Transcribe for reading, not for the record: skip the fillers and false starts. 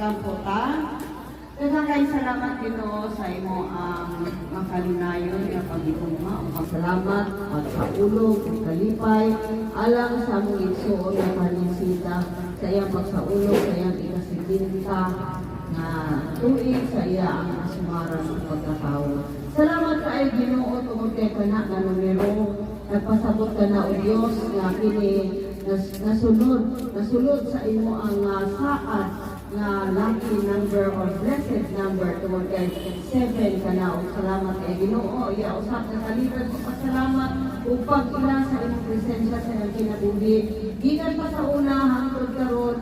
pagkamputan. Daghang kay salamat Ginoo sa imo ang makalinayon nga pagigugma o pasalamat pagsaulog kalipay alang sa among igsoon nga panisita sa iyang pagsaulog sa iyang ikasidinta nga tuig sa iya ang asumara ng pagkatao. Salamat kay Ginoo tungod kay kana nga numero nagpasabot ka na o Dios nga kini nasulod sa imo ang saad na lucky number or blessed number tungod kay 7 ka na. Salamat kay Ginoo. Iya usap na kalitan sa pasalamat upang ila sa imong presensya sa iyang kinabuhi. Gikan pa sa una hangtod karon